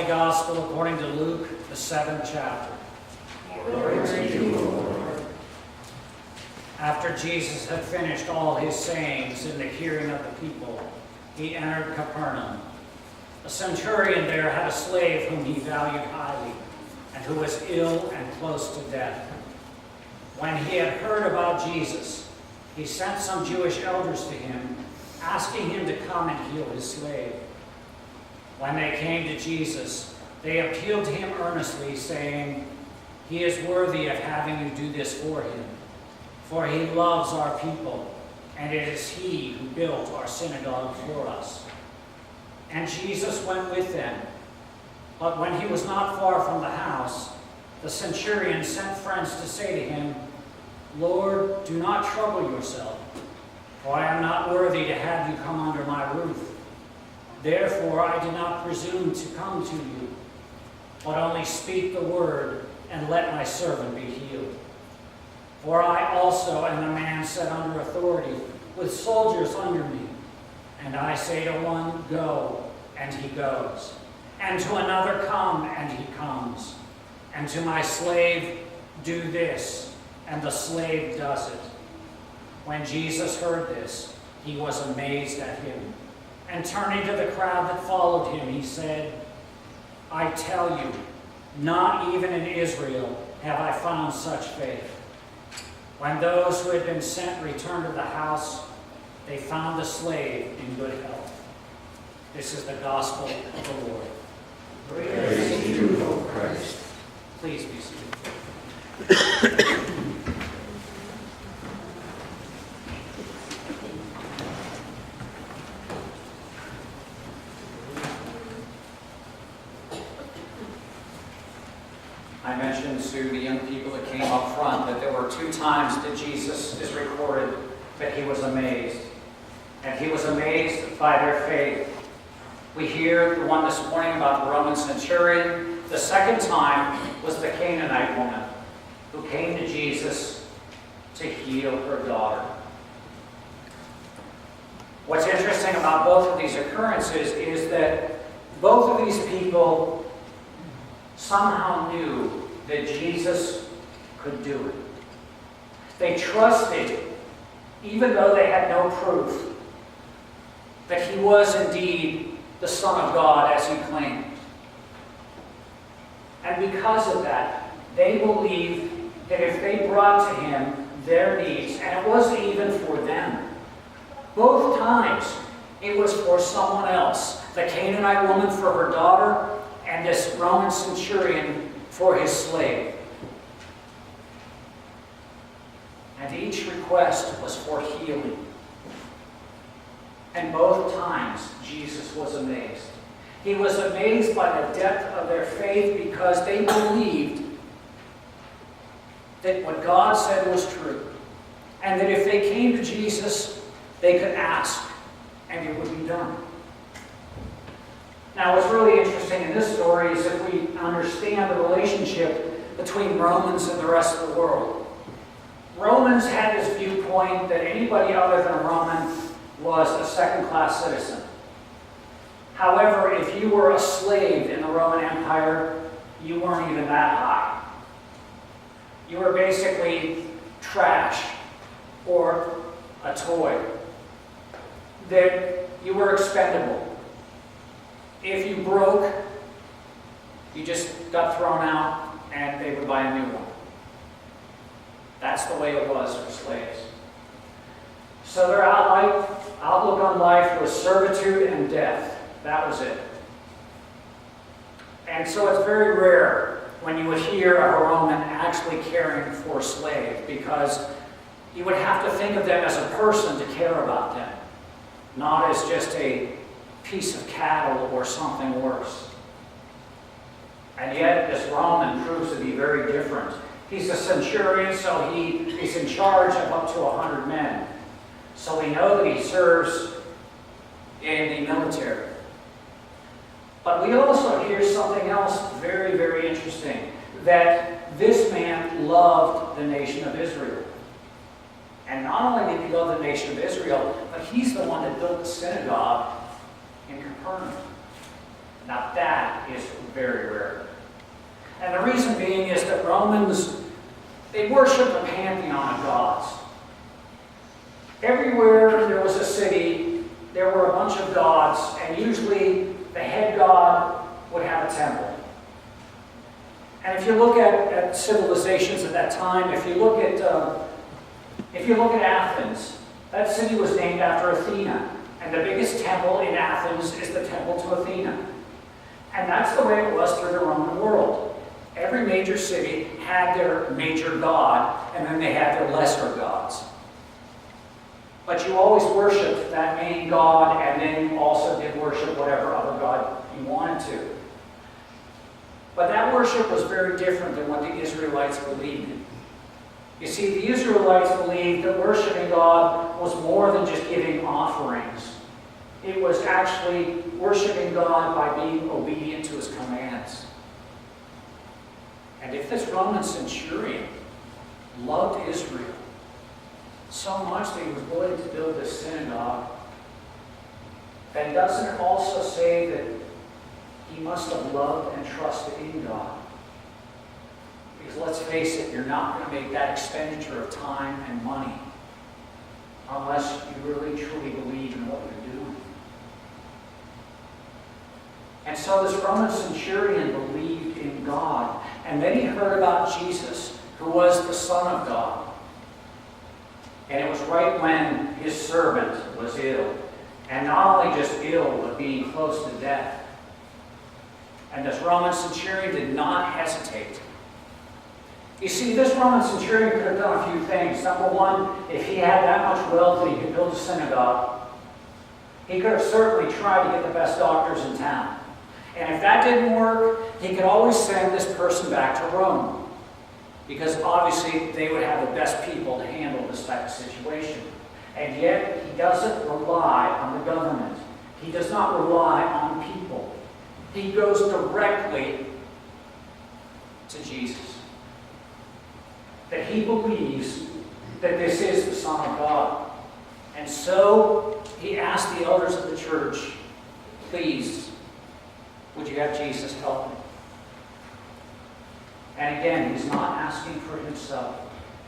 Holy Gospel according to Luke, the 7th chapter. Glory to you, Lord. After Jesus had finished all his sayings in the hearing of the people, he entered Capernaum. A centurion there had a slave whom he valued highly, and who was ill and close to death. When he had heard about Jesus, he sent some Jewish elders to him, asking him to come and heal his slave. When they came to Jesus, they appealed to him earnestly, saying, "He is worthy of having you do this for him, for he loves our people, and it is he who built our synagogue for us." And Jesus went with them. But when he was not far from the house, the centurion sent friends to say to him, "Lord, do not trouble yourself, for I am not worthy to have you come under my roof. Therefore I did not presume to come to you, but only speak the word, and let my servant be healed. For I also am a man set under authority, with soldiers under me. And I say to one, 'Go,' and he goes. And to another, 'Come,' and he comes. And to my slave, 'Do this,' and the slave does it." When Jesus heard this, he was amazed at him. And turning to the crowd that followed him, he said, "I tell you, not even in Israel have I found such faith." When those who had been sent returned to the house, they found the slave in good health. This is the gospel of the Lord. Praise to you, O Christ. Please be seated. I mentioned to the young people that came up front that there were 2 times that Jesus is recorded that he was amazed. And he was amazed by their faith. We hear the one this morning about the Roman centurion. The second time was the Canaanite woman who came to Jesus to heal her daughter. What's interesting about both of these occurrences is that both of these people somehow knew that Jesus could do it. They trusted, even though they had no proof, that he was indeed the Son of God as he claimed. And because of that, they believed that if they brought to him their needs, and it wasn't even for them, both times it was for someone else. The Canaanite woman for her daughter, and this Roman centurion for his slave. And each request was for healing. And both times, Jesus was amazed. He was amazed by the depth of their faith because they believed that what God said was true. And that if they came to Jesus, they could ask, and it would be done. Now, what's really interesting in this story is if we understand the relationship between Romans and the rest of the world. Romans had this viewpoint that anybody other than a Roman was a second-class citizen. However, if you were a slave in the Roman Empire, you weren't even that high. You were basically trash or a toy. That you were expendable. If you broke, you just got thrown out and they would buy a new one. That's the way it was for slaves. So their outlook on life was servitude and death. That was it. And so it's very rare when you would hear of a Roman actually caring for a slave, because you would have to think of them as a person to care about them, not as just a piece of cattle or something worse. And yet this Roman proves to be very different. He's a centurion, so he's in charge of up to 100 men. So we know that he serves in the military. But we also hear something else very, very interesting, that this man loved the nation of Israel. And not only did he love the nation of Israel, but he's the one that built the synagogue in Capernaum. Now that is very rare. And the reason being is that Romans, they worshiped a pantheon of gods. Everywhere there was a city, there were a bunch of gods, and usually the head god would have a temple. And if you look at civilizations at that time, if you look at Athens, that city was named after Athena, and the biggest temple in Athens is the temple to Athena. And that's the way it was through the Roman world. Every major city had their major god, and then they had their lesser gods. But you always worshipped that main god, and then you also did worship whatever other god you wanted to. But that worship was very different than what the Israelites believed in. You see, the Israelites believed that worshiping God was more than just giving offerings. It was actually worshiping God by being obedient to His commands. And if this Roman centurion loved Israel so much that he was willing to build this synagogue, then doesn't it also say that he must have loved and trusted in God? Because let's face it, you're not going to make that expenditure of time and money unless you really truly believe in what you're doing. And so this Roman centurion believed in God, and then he heard about Jesus, who was the Son of God. And it was right when his servant was ill, and not only just ill, but being close to death. And this Roman centurion did not hesitate. You see, this Roman centurion could have done a few things. Number one, if he had that much wealth that he could build a synagogue, he could have certainly tried to get the best doctors in town. And if that didn't work, he could always send this person back to Rome, because obviously they would have the best people to handle this type of situation. And yet, he doesn't rely on the government. He does not rely on people. He goes directly to Jesus. That he believes that this is the Son of God. And so he asked the elders of the church, please, would you have Jesus help me? And again, he's not asking for himself.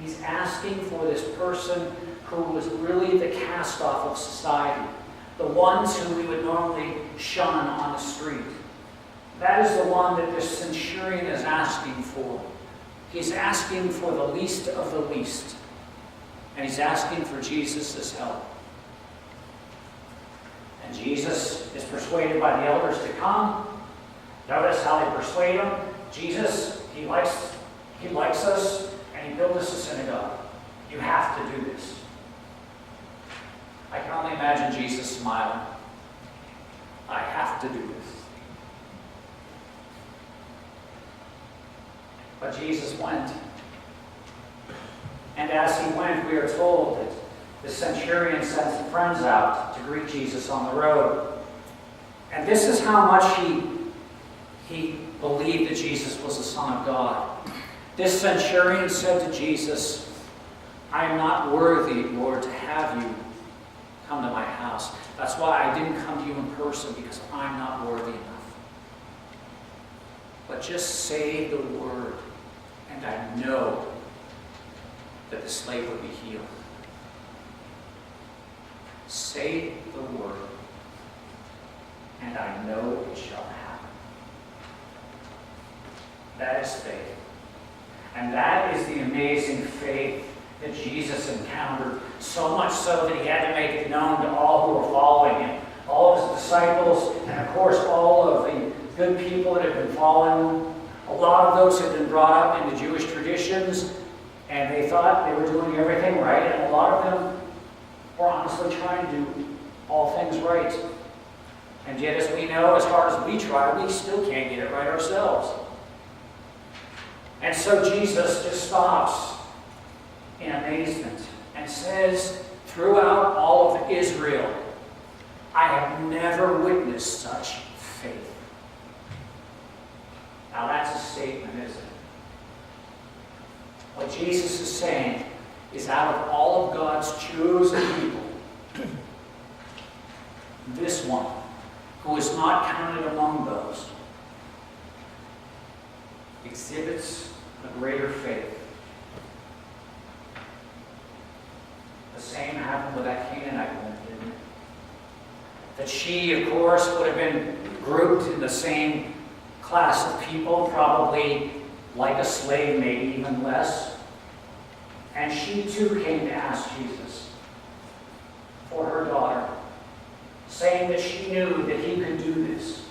He's asking for this person who was really the cast-off of society, the ones who we would normally shun on the street. That is the one that this centurion is asking for. He's asking for the least of the least. And he's asking for Jesus' help. And Jesus is persuaded by the elders to come. Notice how they persuade him. Jesus, he likes us, and he built us a synagogue. You have to do this. I can only imagine Jesus smiling. I have to do this. But Jesus went. And as he went, we are told that the centurion sent some friends out to greet Jesus on the road. And this is how much he believed that Jesus was the Son of God. This centurion said to Jesus, I am not worthy, Lord, to have you come to my house. That's why I didn't come to you in person, because I'm not worthy enough. But just say the word, and I know that the slave will be healed. Say the word, and I know it shall happen. That is faith. And that is the amazing faith that Jesus encountered, so much so that he had to make it known to all who were following him. All of his disciples, and of course all of the good people that had been following him. A lot of those had been brought up into Jewish traditions, and they thought they were doing everything right, and a lot of them were honestly trying to do all things right. And yet, as we know, as hard as we try, we still can't get it right ourselves. And so Jesus just stops in amazement and says, throughout all of Israel, I have never witnessed such faith. Now that's a statement, isn't it? What Jesus is saying is, out of all of God's chosen people, this one, who is not counted among those, exhibits a greater faith. The same happened with that Canaanite woman, didn't it? That she, of course, would have been grouped in the same class of people, probably like a slave, maybe even less. And she too came to ask Jesus for her daughter, saying that she knew that he could do this.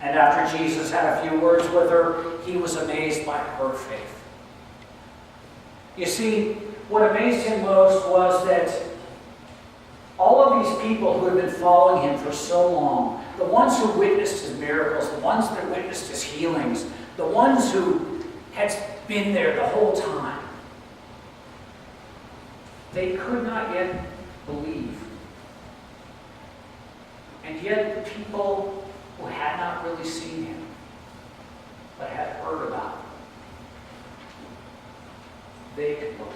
And after Jesus had a few words with her, he was amazed by her faith. You see, what amazed him most was that all of these people who had been following him for so long, the ones who witnessed his miracles, the ones that witnessed his healings, the ones who had been there the whole time, they could not yet believe. And yet the people who had not really seen him, but had heard about him, they could believe.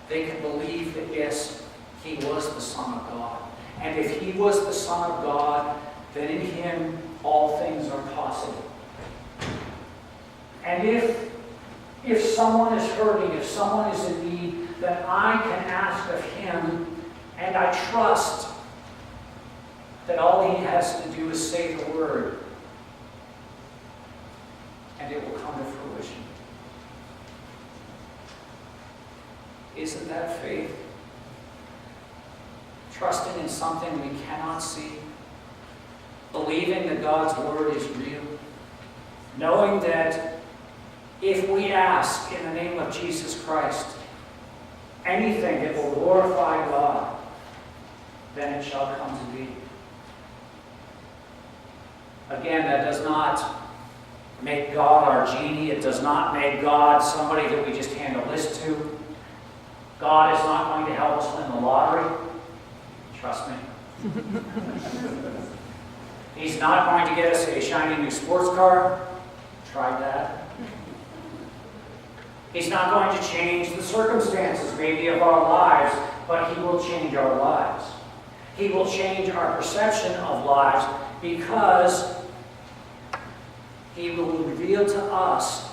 They could believe that, yes, he was the Son of God. And if he was the Son of God, then in him all things are possible. And if someone is hurting, if someone is in need, then I can ask of him, and I trust that all he has to do is say the word, and it will come to fruition. Isn't that faith? Trusting in something we cannot see, believing that God's word is real, knowing that if we ask in the name of Jesus Christ anything that will glorify God, then it shall come to be. Again, that does not make God our genie. It does not make God somebody that we just hand a list to. God is not going to help us win the lottery. Trust me. He's not going to get us a shiny new sports car. Tried that. He's not going to change the circumstances, maybe, of our lives, but he will change our lives. He will change our perception of lives because he will reveal to us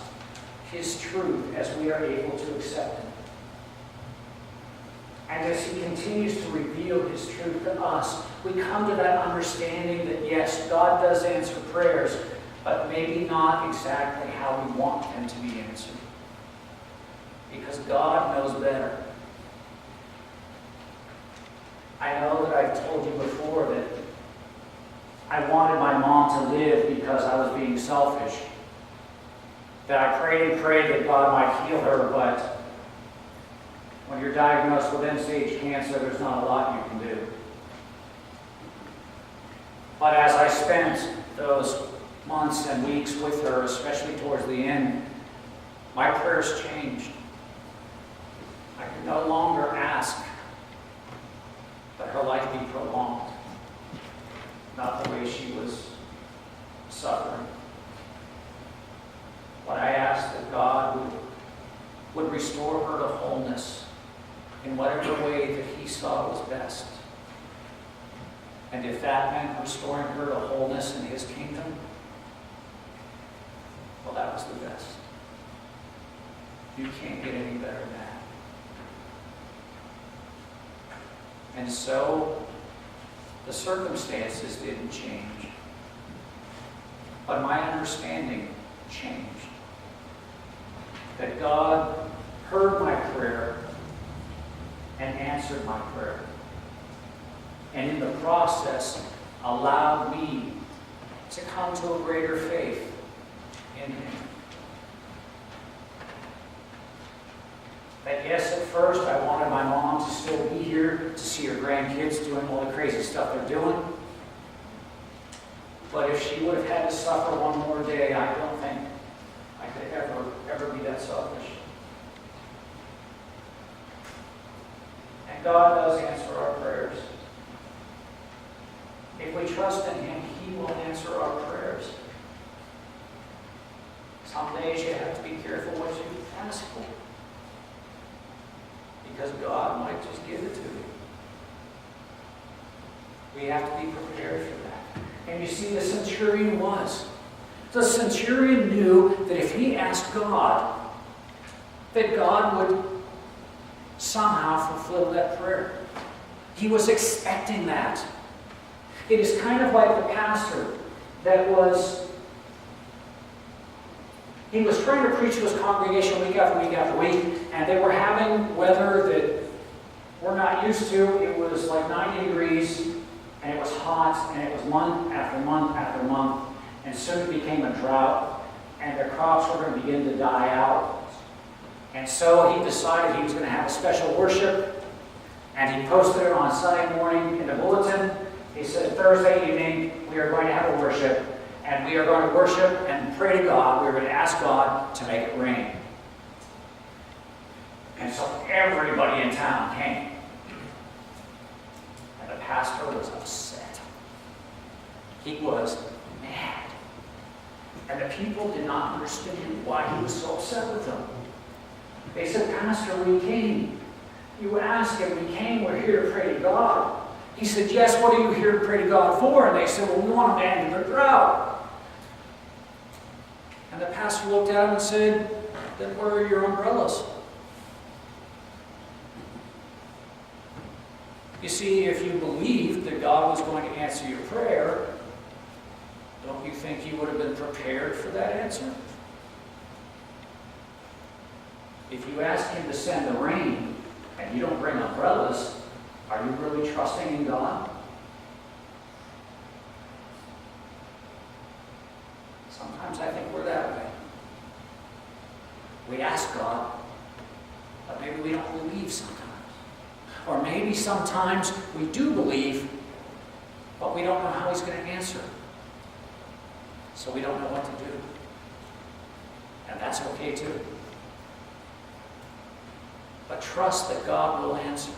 his truth as we are able to accept it. And as he continues to reveal his truth to us, we come to that understanding that, yes, God does answer prayers, but maybe not exactly how we want them to be answered. Because God knows better. I know that I've told you before that I wanted my mom to live because I was being selfish. That I prayed and prayed that God might heal her, but when you're diagnosed with end-stage cancer, there's not a lot you can do. But as I spent those months and weeks with her, especially towards the end, my prayers changed. I could no longer ask that her life be prolonged, not the way she was suffering. But I asked that God would restore her to wholeness in whatever way that he saw was best. And if that meant restoring her to wholeness in his kingdom, well, that was the best. You can't get any better than that. And so, the circumstances didn't change, but my understanding changed. That God heard my prayer and answered my prayer. And in the process, allowed me to come to a greater faith in him. That yes, at first I wanted my mom to still be here, to see her grandkids doing all the crazy stuff they're doing. But if she would have had to suffer one more day, I don't think I could ever be that selfish. And God does answer our prayers. If we trust in him, he will answer our prayers. Some days you have to be careful what you ask for, because God might just give it to you. We have to be prepared for that. And you see, the centurion was. The centurion knew that if he asked God, that God would somehow fulfill that prayer. He was expecting that. It is kind of like the pastor that he was trying to preach to his congregation week after week after week, and they were having weather that we're not used to. It was like 90 degrees, and it was hot, and it was month after month after month, and soon it became a drought, and their crops were going to begin to die out. And so he decided he was going to have a special worship, and he posted it on Sunday morning in the bulletin. He said, Thursday evening, we are going to have a worship, and we are going to worship and pray to God. We are going to ask God to make it rain. And so everybody in town came. And the pastor was upset. He was mad. And the people did not understand why he was so upset with them. They said, Pastor, we came. You asked if we came, we're here to pray to God. He said, yes, what are you here to pray to God for? And they said, well, we want to end the drought. And the pastor looked at him and said, then where are your umbrellas? You see, if you believed that God was going to answer your prayer, don't you think you would have been prepared for that answer? If you ask him to send the rain and you don't bring umbrellas, are you really trusting in God? Sometimes I think we're that way. We ask God, but maybe we don't believe sometimes. Or maybe sometimes we do believe, but we don't know how he's going to answer. So we don't know what to do. And that's okay too. But trust that God will answer.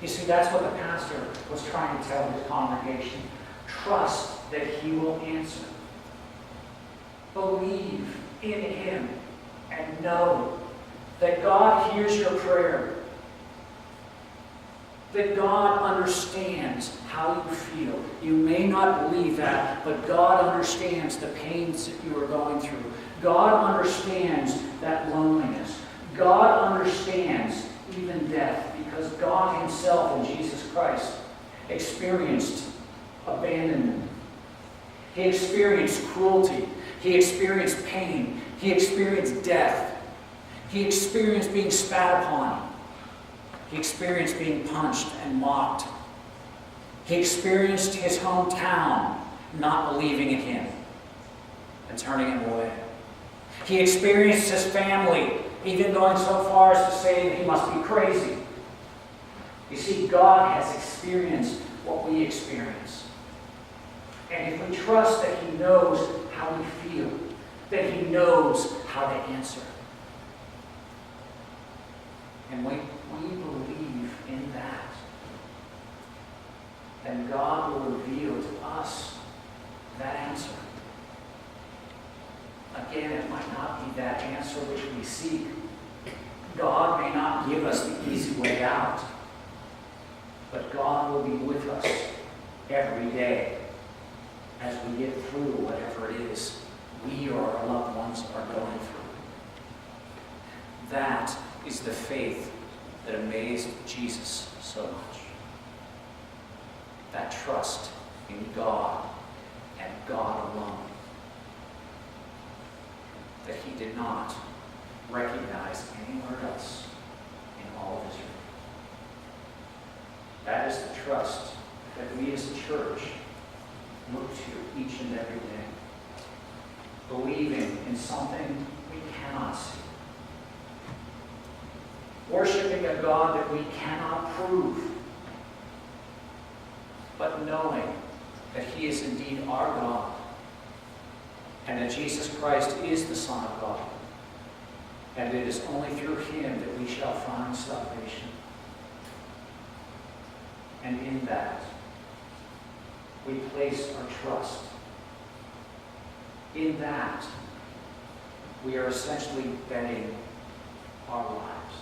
You see, that's what the pastor was trying to tell his congregation. Trust that he will answer. Believe in him and know that God hears your prayer. That God understands how you feel. You may not believe that, but God understands the pains that you are going through. God understands that loneliness. God understands even death, because God himself in Jesus Christ experienced abandonment. He experienced cruelty. He experienced pain. He experienced death. He experienced being spat upon. He experienced being punched and mocked. He experienced his hometown not believing in him and turning him away. He experienced his family even going so far as to say that he must be crazy. You see, God has experienced what we experience. And if we trust that he knows how we feel, that he knows how to answer, and we believe in that, then God will reveal to us that answer. Again, it might not be that answer which we seek. God may not give us the easy way out, but God will be with us every day as we get through whatever it is we or our loved ones are going through. That is the faith that amazed Jesus so much. That trust in God and God alone. That he did not recognize anywhere else in all of Israel. That is the trust that we as a church look to each and every day. Believing in something we cannot see. Worshiping a God that we cannot prove. But knowing that he is indeed our God. And that Jesus Christ is the Son of God. And it is only through him that we shall find salvation. And in that, we place our trust. In that, we are essentially betting our lives.